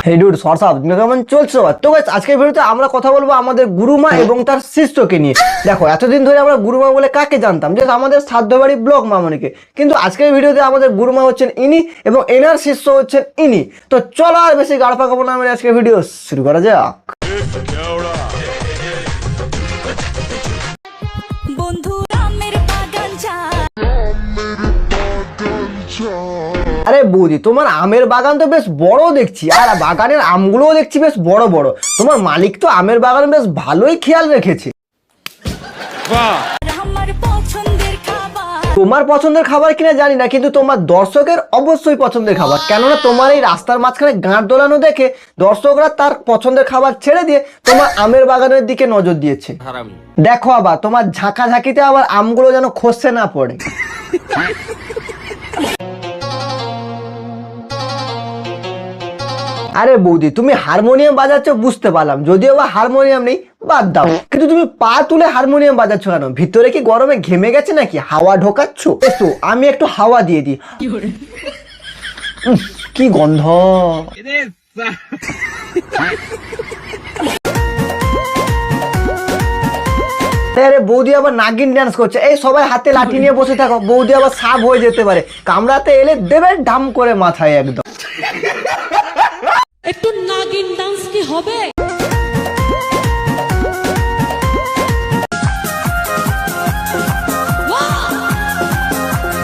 হে dude সরসাব তুমি কেমন চলছো? তো গাইস আজকের ভিডিওতে আমরা কথা বলবো আমাদের গুরুমা এবং তার শিষ্যকে নিয়ে। দেখো এতদিন ধরে আমরা গুরুমা বলে কাকে জানতাম, যে আমাদের সাধ্যবাড়ি ব্লগ মামনিকে, কিন্তু আজকের ভিডিওতে আমাদের গুরুমা হচ্ছেন ইনি এবং এনার শিষ্য হচ্ছেন ইনি। তো চলো আর বেশি গাড় পাকাবো না, আমরা আজকের ভিডিও শুরু করা যাক। আরে বৌদি, তোমার আমের বাগান তো বেশ বড় দেখছি, আর বাগানের আমগুলোও দেখছি বেশ বড় বড়। তোমার মালিক তো আমের বাগান বেশ ভালোই খেয়াল রেখেছে। তোমার পছন্দের খাবার কিনা জানি না, কিন্তু তোমার দর্শকের অবশ্যই পছন্দের খাবার, কেননা তোমার এই রাস্তার মাঝখানে গাঁট দোলানো দেখে দর্শকরা তার পছন্দের খাবার ছেড়ে দিয়ে তোমার আমের বাগানের দিকে নজর দিয়েছে। দেখো আবার তোমার ঝাঁকাঝাঁকিতে আবার আমগুলো যেন খসে না পড়ে। আরে বৌদি, তুমি হারমোনিয়াম বাজাচ্ছ বুঝতে পারলাম, যদিও বা হারমোনিয়াম নেই, বাদ দাও, কিন্তু তুমি পা তুলে হারমোনিয়াম বাজাচ্ছ কেন? ভিতরে কি গরমে ঘেমে গেছে নাকি? হাওয়া ঢোকাচ্ছ? এসো আমি একটু হাওয়া দিয়ে দিই। কি গন্ধ! আরে বৌদি আবার নাগিন ডান্স করছে। এই সবাই হাতে লাঠি নিয়ে বসে থাকো, বৌদি আবার সাপ হয়ে যেতে পারে, কামড়াতে এলে দেবে ডাম করে মাথায় একদম। একটু নাগিন ডান্স কি হবে?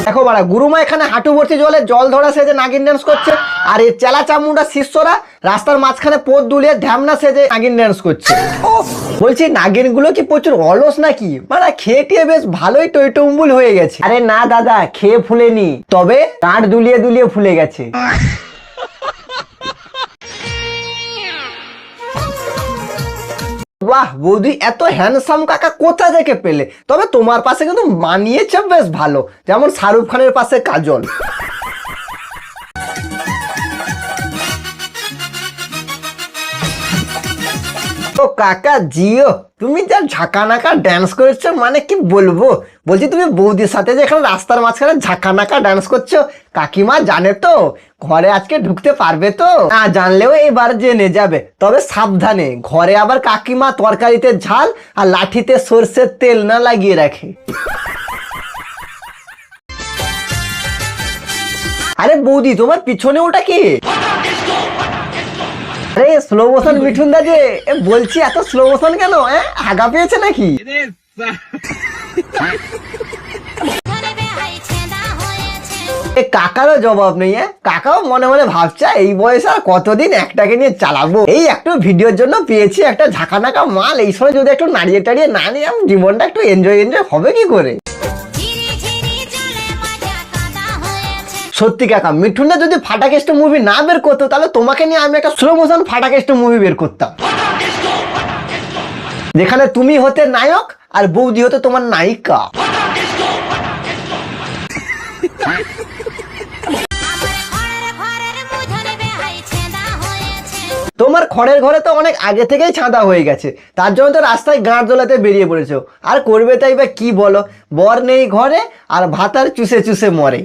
দেখো বাড়া, গুরুমা এখানে হাঁটু ভর্তি জলে জল ধরা সেজে নাগিন ডান্স করছে, আর এই চেলা চামুন্ডা শিষ্যরা রাস্তার মাঝখানে পোদ দুলিয়ে ঢ্যামনা সেজে নাগিন ডান্স করছে। বলছি নাগিন গুলো কি প্রচুর অলস নাকি? মানে খেয়ে টিয়ে বেশ ভালোই টইটুম্বুল হয়ে গেছে। আরে না দাদা, খেয়ে ফুলেনি, তবে কাঠ দুলিয়ে দুলিয়ে ফুলে গেছে। বাহ বৌদি, এত হ্যান্ডসাম কাকা কোথা থেকে পেলে? তবে তোমার পাশে কিন্তু মানিয়েছে বেশ ভালো, যেমন শাহরুখ খানের পাশে কাজল। তো কাকা জিও, তুমি যা ঝাঁকানাকা ডান্স করেছো, মানে কি বলবো। বলছি তুমি বৌদির সাথে যে এখানে রাস্তার মাঝখানে ঝাঁকানাকা ডান্স করছো, কাকিমা জানে তো? ঘরে আজকে ঢুকতে পারবে তো? না জানলেও এবার জেনে যাবে, তবে সাবধানে, ঘরে আবার কাকিমা তরকারিতে ঝাল আর লাঠিতে সর্ষের তেল না লাগিয়ে রাখে। আরে বৌদি, তোমার পিছনে ওটা কি? আরে স্লো মোশন মিঠুন দা যে, বলছি এত স্লো মোশন কেন? আগা পেয়েছে নাকি? কাকারও জবাব নেই। কাকাও মনে মনে ভাবছে এই বয়সে আর কতদিন একটাকে নিয়ে চালাবো, এই একটু ভিডিওর জন্য পেয়েছি একটা ঝাঁকানাকা মাল, এই সময় যদি একটু নাড়িয়ে টাড়িয়ে না নিয়ে জীবনটা একটু এনজয় হবে কি করে? সত্যি কাকা, মিঠুনটা যদি ফাটাকেস্ট মুভি না বের করতো, তাহলে তোমাকে নিয়ে আমি একটা স্লো মোশন ফাটাকেস্ট মুভি বের করতাম, যেখানে তুমি হতে নায়ক আর বৌদি হতে তোমার নায়িকা। তোমার খড়ের ঘরে তো অনেক আগে থেকেই ছাঁদা হয়ে গেছে, তার জন্য তো রাস্তায় গাঁট দোলাতে বেরিয়ে পড়েছো। আর করবে তাই বা কি বলো? বর নেই ঘরে আর ভাতার চুষে চুষে মরে।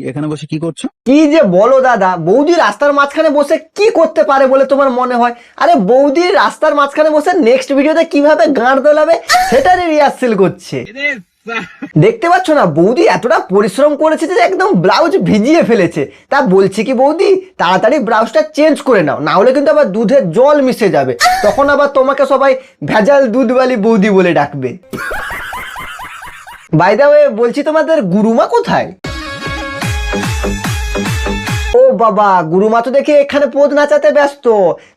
এখানে বসে কি করছো? কি যে বলো দাদা, বৌদি রাস্তার মাঝখানে বসে কি করতে পারে বলে তোমার মনে হয়? আরে বৌদি রাস্তার মাঝখানে বসে নেক্সট ভিডিওতে কিভাবে গাঁট দোলাবে সেটারই রিহার্সেল করছে। দেখতে পাচ্ছ না, বৌদি এতটা পরিশ্রম করেছে যে একদম ব্লাউজ ভিজিয়ে ফেলেছে। তা বলছি কি বৌদি, তাড়াতাড়ি ব্লাউজটা চেঞ্জ করে নাও, না হলে কিন্তু আবার দুধে জল মিশে যাবে, তখন আবার তোমাকে সবাই ভেজাল দুধওয়ালি বৌদি বলে ডাকবে। বাই দ্য ওয়ে, বলছি তোমাদের গুরুমা কোথায়? ও বাবা, গুরুমা তো দেখি এখানে পোদ নাচাতে ব্যস্ত।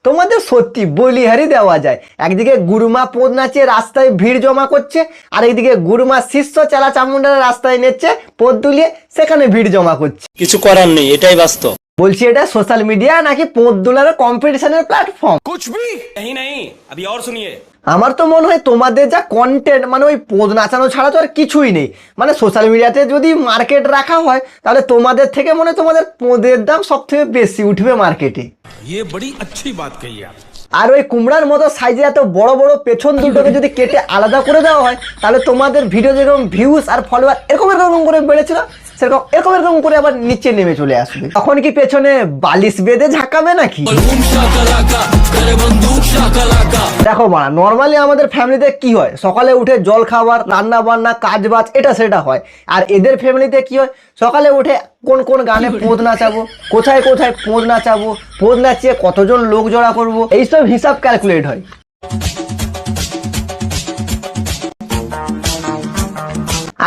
তোমাদের সত্যি বলিহারি দেওয়া যায়, একদিকে গুরুমা পোদ নাচিয়ে রাস্তায় ভিড় জমা করছে, আর একদিকে গুরুমা শিষ্য চেলা চামুন্ডার রাস্তায় নেচ্ছে পোদ দুলিয়ে, সেখানে ভিড় জমা করছে। কিছু করার নেই, এটাই বাস্তব। বলছি এটা সোশ্যাল মিডিয়া নাকি পোদ দুলার কম্পিটিশনের প্ল্যাটফর্ম? कुछ भी नहीं अभी और सुनिए। আমার তো মনে হয় তোমাদের যা কন্টেন্ট, মানে ওই পোদ নাচানো ছাড়া তো আর কিছুই নেই। মানে সোশ্যাল মিডিয়াতে যদি মার্কেট রাখা হয়, তাহলে তোমাদের থেকে মনে হয় তোমাদের পোদের দাম সব থেকে বেশি উঠবে মার্কেটে। ये बड़ी अच्छी बात कही आप। আর ওই কুমড়ার মতো সাইজে এত বড় বড় পেছন দুটোকে যদি কেটে আলাদা করে দেওয়া হয়, তাহলে তোমাদের ভিডিও যেরকম ভিউজ আর ফলোয়ার এরকম এরকম করে বেড়েছিল, সেরকম এরকম এরকম করে আবার নিচে নেমে চলে আসবে। তখন কি পেছনে বালিশ বেঁধে ঝাঁকাবে নাকি? দেখো মা, নর্মালি আমাদের ফ্যামিলিতে কি হয়, সকালে উঠে জল খাবার, রান্না বান্না, কাজ বাজ, এটা সেটা হয়। আর এদের ফ্যামিলিতে কি হয়, সকালে উঠে কোন কোন গানে পোঁদ নাচাবো, কোথায় কোথায় পোঁদ নাচাবো, পোঁদ নাচিয়ে কতজন লোক জড়া করবো, এইসব হিসাব ক্যালকুলেট হয়।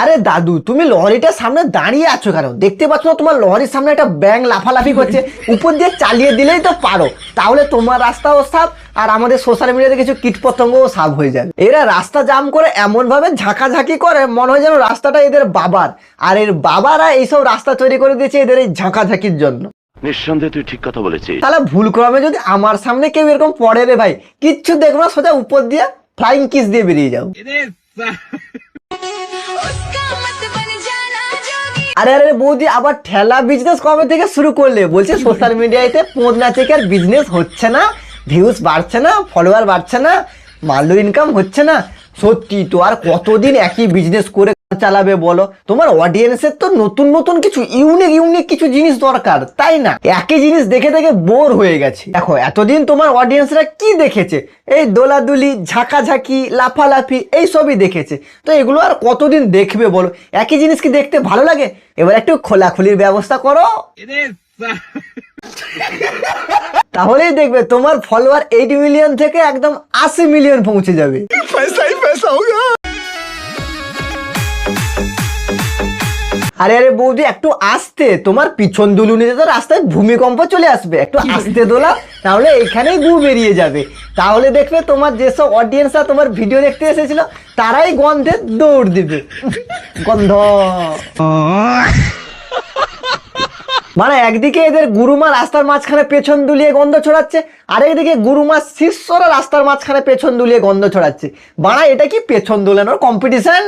আরে দাদু, তুমি লরিটার সামনে দাঁড়িয়ে আছো কেন? দেখতে পাচ্ছ না তোমার লরির সামনে একটা ব্যাঙ লাফালাফি করছে? উপর দিয়ে চালিয়ে দিলেই তো পারো, তাহলে তোমার রাস্তাও সাফ আর আমাদের সোশ্যাল মিডিয়াতে কিছু কীটপতঙ্গও সাফ হয়ে যাবে। এরা রাস্তা জাম করে এমন ভাবে ঝাঁকাঝাঁকি করে, মনে হয় যেন রাস্তাটা এদের বাবার, আর এর বাবারা এইসব রাস্তা তৈরি করে দিয়েছে এদের এই ঝাঁকাঝাঁকির জন্য। নিঃসন্দেহে তুই ঠিক কথা বলেছিস। তাহলে ভুল ক্রমে যদি আমার সামনে কেউ এরকম পড়ে রে ভাই, কিচ্ছু দেখবো না, সোজা উপর দিয়ে ফ্লাইং কিস দিয়ে বেরিয়ে যাও। আরে আরে বৌদি, আবার ঠেলা বিজনেস কবে থেকে শুরু করলে? বলছে সোশ্যাল মিডিয়াতে পোঁদ নাচে কি আর বিজনেস হচ্ছে না? ভিউজ বাড়ছে না, ফলোয়ার বাড়ছে না, মাল্য ইনকাম হচ্ছে না? সত্যি তো, আর কতদিন একই বিজনেস করে চালাবে বলো? তোমার অডিয়েন্সের তো নতুন নতুন কিছু ইউনিক কিছু জিনিস দরকার, তাই না? একই জিনিস দেখে দেখে বোর হয়ে গেছে। দেখো, এতদিন তোমার অডিয়েন্সরা কি দেখেছে? এই দোলাদুলি, ঝাঁকাঝাঁকি, লাফালাফি, এই সবই দেখেছে। তো এগুলো আর কতদিন দেখবে বলো? একই জিনিস কি দেখতে ভালো লাগে? এবার একটু খোলাখুলির ব্যবস্থা করো, তাহলেই দেখবে তোমার ফলোয়ার 8 মিলিয়ন থেকে একদম 80 মিলিয়ন পৌঁছে যাবে। আরে আরে বৌদি, একটু আস্তে, তোমার পিছন দুলুনিতে তো রাস্তায় ভূমিকম্প চলে আসবে, একটু আস্তে দোলা, তাহলে এইখানেই গু বেরিয়ে যাবে। তাহলে দেখবে তোমার যেসব অডিয়েন্সরা তোমার ভিডিও দেখতে এসেছিল তারাই গন্ধে দৌড় দিবে। গন্ধ মানে একদিকে এদের গুরুমা রাস্তার মাঝখানে পেছন দুলিয়ে গন্ধ ছড়াচ্ছে, আরেকদিকে গুরুমা শিষ্যরা রাস্তার মাঝখানে পেছন দুলিয়ে গন্ধ ছড়াচ্ছে। বাড়া, এটা কি পেছন দোলানোর কম্পিটিশন?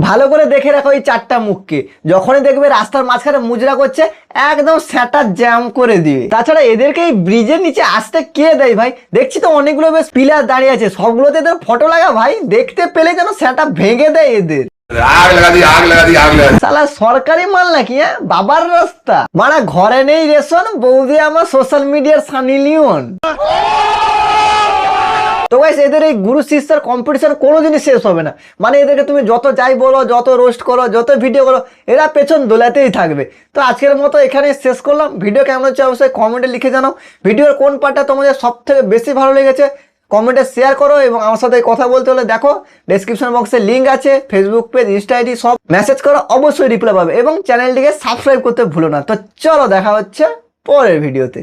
ভালো করে দেখে রাখো এই চারটা মুখকে, যখনই দেখবে রাস্তার মাঝখানে মুজরা করছে একদম সেটা জ্যাম করে দিবে। তাছাড়া এদেরকে এই ব্রিজের নিচে আসতে কে দেয় ভাই? দেখছি তো অনেকগুলো বেশ পিলার দাঁড়িয়ে আছে, সবগুলোতে এদের ফটো লাগা ভাই, দেখতে পেলে যেন সেটা ভেঙে দেয় এদের। आग लगा दी आग लगा दी आग लगा दी। শালা সরকারি মাল নাকি? হ্যাঁ, বাবার রাস্তা। মানে ঘরে নেই রেশন, বৌদি আমার সোশ্যাল মিডিয়ার সানি লিওন। তো গাইস, এদের এই গুরু শিষ্যের কম্পিটিশন কোনোদিনই শেষ হবে না। মানে এদেরকে তুমি যত যাই বলো, যত রোস্ট করো, যত ভিডিও করো, এরা পেছন দোলাতেই থাকবে। তো আজকের মতো এখানে শেষ করলাম। ভিডিও কেমন হচ্ছে অবশ্যই কমেন্টে লিখে জানাও। ভিডিওর কোন পার্টটা তোমাদের সব থেকে বেশি ভালো লেগেছে কমেন্টে শেয়ার করো, এবং আমার সাথে কথা বলতে হলে দেখো ডেসক্রিপশন বক্সে লিঙ্ক আছে, ফেসবুক পেজ, ইনস্টা আইডি, সব মেসেজ করো, অবশ্যই রিপ্লাই পাবে। এবং চ্যানেলটিকে সাবস্ক্রাইব করতে ভুলো না। তো চলো, দেখা হচ্ছে পরের ভিডিওতে।